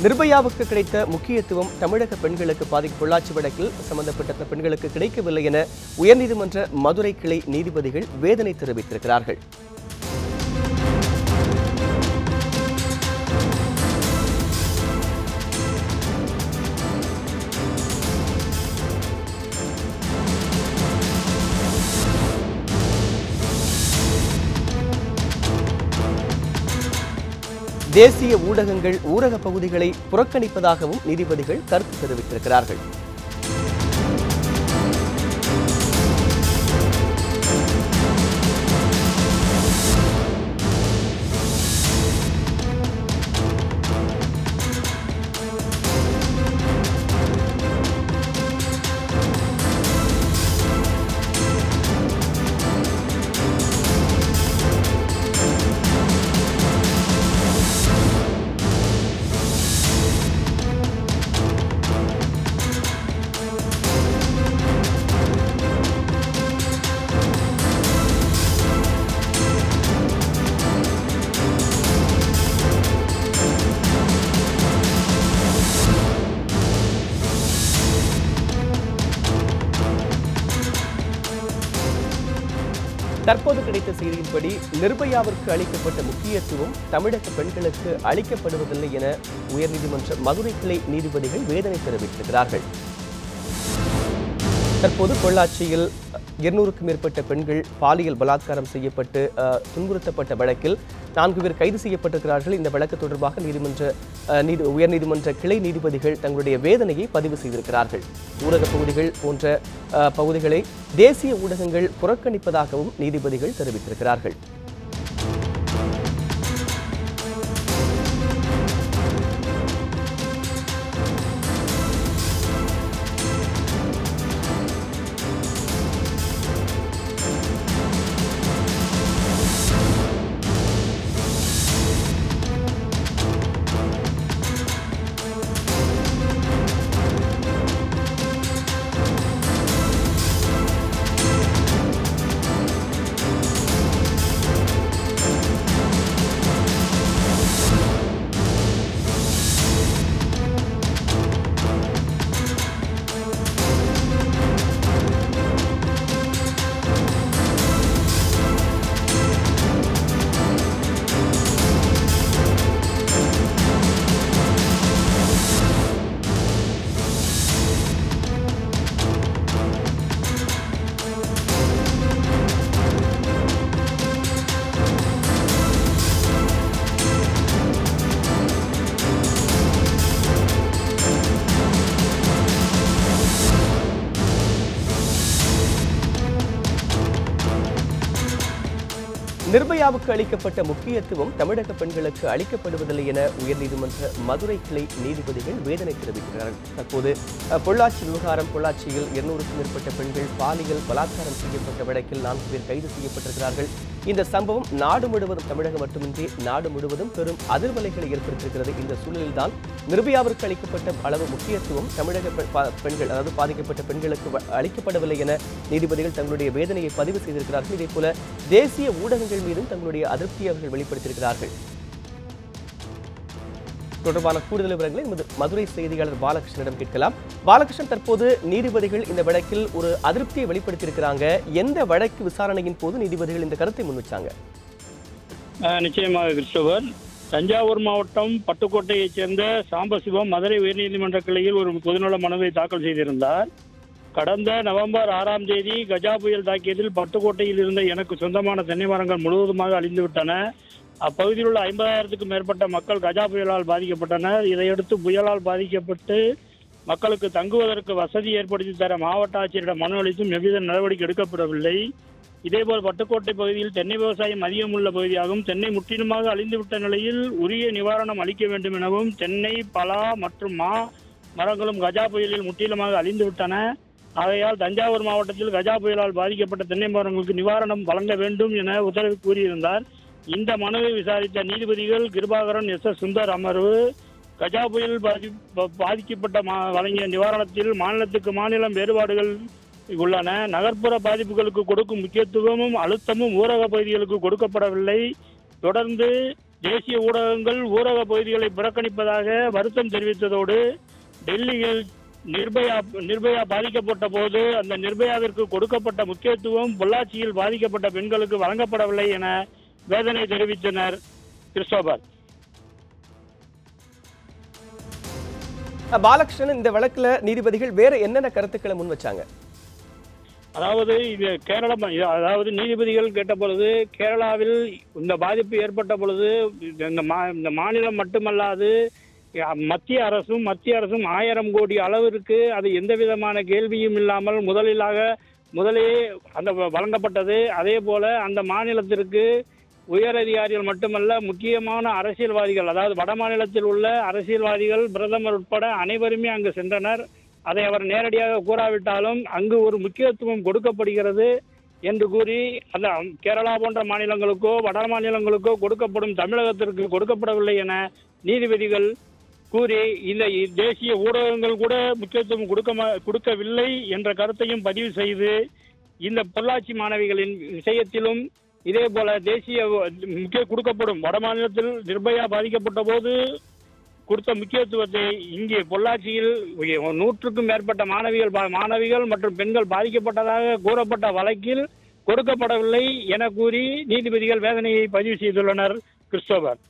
நிர்பயாவுக்கு கிடைத்த முக்கியத்துவம் தமிழக பெண்களுக்கு பொள்ளாச்சி வழக்கில் சம்பந்தப்பட்ட பெண்களுக்கு கிடைக்கவில்லை என உயர்நீதிமன்ற மதுரை கிளை நீதிபதிகள் வேதனை தெரிவித்திருக்கிறார்கள். தேசிய ஊடகங்கள் ஊரக பகுதிகளை புறக்கணிப்பதாகவும் நீதிபதிகள் கருத்து தெரிவித்திருக்கிறார்கள். தற்போது கிடைத்த செய்தியின்படி நிர்பயாவிற்கு அளிக்கப்பட்ட முக்கியத்துவம் தமிழக பெண்களுக்கு அளிக்கப்படுவதில்லை என உயர்நீதிமன்ற மதுரை கிளை நீதிபதிகள் வேதனை தெரிவித்திருக்கிறார்கள். தற்போது பொள்ளாச்சியில் 200க்கும் மேற்பட்ட பெண்கள் பாலியல் பலாத்காரம் செய்யப்பட்டு துன்புறுத்தப்பட்ட வழக்கில் 4 பேர் கைது செய்யப்பட்டிருக்கிறார்கள். இந்த வழக்கு தொடர்பாக உயர்நீதிமன்ற கிளை நீதிபதிகள் தங்களுடைய வேதனையை பதிவு செய்திருக்கிறார்கள். ஊரக பகுதிகள் போன்ற பகுதிகளை தேசிய ஊடகங்கள் புறக்கணிப்பதாகவும் நீதிபதிகள் தெரிவித்திருக்கிறார்கள். நிர்பயாவுக்கு அளிக்கப்பட்ட முக்கியத்துவம் தமிழக பெண்களுக்கு அளிக்கப்படுவதில்லை என உயர்நீதிமன்ற மதுரை கிளை நீதிபதிகள் வேதனை தெரிவிக்கிறார்கள். தற்போது பொள்ளாச்சி விவகாரம். பொள்ளாச்சியில் 200க்கும் மேற்பட்ட பெண்கள் பாலியல் பலாத்காரம் செய்யப்பட்ட வழக்கில் 4 பேர் கைது செய்யப்பட்டிருக்கிறார்கள். இந்த சம்பவம் நாடு முழுவதும், தமிழகம் மட்டுமின்றி நாடு முழுவதும் பெரும் அதிர்வலைகளை ஏற்படுத்தியிருக்கிறது. இந்த சூழலில்தான் நிர்பயாவிற்கு அளிக்கப்பட்ட அளவு முக்கியத்துவம் தமிழக பெண்கள், அதாவது பாதிக்கப்பட்ட பெண்களுக்கு அளிக்கப்படவில்லை என நீதிபதிகள் தங்களுடைய வேதனையை பதிவு செய்திருக்கிறார்கள். இதேபோல தேசிய ஊடகங்கள் மீதும் தங்களுடைய அதிருப்தியை அவர்கள் வெளிப்படுத்தியிருக்கிறார்கள். தொடர்பான கூடுதல் விவரங்களை மதுரை செய்தியாளர் பாலகிருஷ்ணனிடம் கேட்கலாம். பாலகிருஷ்ணன், தற்போது நீதிபதிகள் இந்த வழக்கில் ஒரு அதிருப்தியை வெளிப்படுத்தியிருக்கிறாங்க. எந்த வழக்கு விசாரணையின் போது நீதிபதிகள் இந்த கருத்தை முன்வச்சாங்க? நிச்சயமாக கிறிஸ்டோபர், தஞ்சாவூர் மாவட்டம் பட்டுக்கோட்டையைச் சேர்ந்த சாம்பசிவம் மதுரை உயர்நீதிமன்ற கிளையில் ஒரு பொதுநல மனுவை தாக்கல் செய்திருந்தார். கடந்த நவம்பர் 6ஆம் தேதி கஜா புயல் தாக்கியதில் பட்டுக்கோட்டையில் இருந்த எனக்கு சொந்தமான தென்னை மரங்கள் முழுவதுமாக அழிந்துவிட்டன. அப்பகுதியில் உள்ள 50,000க்கும் மேற்பட்ட மக்கள் கஜா புயலால் பாதிக்கப்பட்டனர். இதையடுத்து புயலால் பாதிக்கப்பட்டு மக்களுக்கு தங்குவதற்கு வசதி ஏற்படுத்தி தர மாவட்ட ஆட்சியரிடம் மனு அளித்தும் எவ்வித நடவடிக்கை எடுக்கப்படவில்லை. இதேபோல் பட்டுக்கோட்டை பகுதியில் தென்னை விவசாயம் அதிகமுள்ள பகுதியாகவும் தென்னை முற்றிலுமாக அழிந்துவிட்ட நிலையில் உரிய நிவாரணம் அளிக்க வேண்டும் எனவும் தென்னை, பலா மற்றும் மா மரங்களும் கஜா புயலில் முற்றிலுமாக அழிந்துவிட்டன. ஆகையால் தஞ்சாவூர் மாவட்டத்தில் கஜா புயலால் பாதிக்கப்பட்ட தென்னை மரங்களுக்கு நிவாரணம் வழங்க வேண்டும் என உத்தரவு கூறியிருந்தார். இந்த மனுவை விசாரித்த நீதிபதிகள் கிருபாகரன், எஸ் சுந்தர் அமர்வு கஜா புயல் பாதிக்கப்பட்ட வழங்கிய நிவாரணத்தில் மாநிலத்துக்கு மாநிலம் வேறுபாடுகள் உள்ளன. நகர்ப்புற பாதிப்புகளுக்கு கொடுக்கும் முக்கியத்துவமும் அழுத்தமும் ஊரக பகுதிகளுக்கு கொடுக்கப்படவில்லை. தொடர்ந்து தேசிய ஊடகங்கள் ஊரக பகுதிகளை புறக்கணிப்பதாக வருத்தம் தெரிவித்ததோடு டெல்லியில் நிர்பயா பாதிக்கப்பட்ட போது அந்த நிர்பயாவிற்கு கொடுக்கப்பட்ட முக்கியத்துவம் பொள்ளாச்சியில் பாதிக்கப்பட்ட பெண்களுக்கு வழங்கப்படவில்லை என வேதனை தெரிவித்தனர். கிறிஸ்டோபர். பாலகிருஷ்ணன், இந்த வழக்குல நீதிபதிகள் வேற என்னென்ன கருத்துக்களை முன் வச்சாங்க? அதாவது இது அதாவது நீதிபதிகள் கேட்ட பொழுது கேரளாவில் இந்த பாதிப்பு ஏற்பட்ட பொழுது இந்த மாநிலம் மட்டுமல்லாது மத்திய அரசும் 1000 கோடி அளவிற்கு அது எந்த விதமான கேள்வியும் இல்லாமல் முதலே அந்த வழங்கப்பட்டது. அதே போல அந்த மாநிலத்திற்கு உயர் அதிகாரிகள் மட்டுமல்ல, முக்கியமான அரசியல்வாதிகள், அதாவது வட மாநிலத்தில் உள்ள அரசியல்வாதிகள், பிரதமர் உட்பட அனைவருமே அங்கு சென்றனர். அதை அவர் நேரடியாக கூறாவிட்டாலும் அங்கு ஒரு முக்கியத்துவம் கொடுக்கப்படுகிறது என்று கூறி அந்த கேரளா போன்ற மாநிலங்களுக்கோ வட மாநிலங்களுக்கோ கொடுக்கப்படும் தமிழகத்திற்கு கொடுக்கப்படவில்லை என நீதிபதிகள் கூறி இந்த தேசிய ஊடகங்கள் கூட முக்கியத்துவம் கொடுக்கவில்லை என்ற கருத்தையும் பதிவு செய்து இந்த பொள்ளாச்சி மாணவிகளின் விஷயத்திலும் இதே போல தேசிய முக்கிய கொடுக்கப்படும் வட மாநிலத்தில் நிர்பயா பாதிக்கப்பட்ட போது கொடுத்த முக்கியத்துவத்தை இங்கே பொள்ளாச்சியில் 100க்கும் மேற்பட்ட மாணவிகள் மற்றும் பெண்கள் பாதிக்கப்பட்டதாக கூறப்பட்ட வழக்கில் கொடுக்கப்படவில்லை என கூறி நீதிபதிகள் வேதனையை பதிவு செய்துள்ளனர். கிறிஸ்டோபர்.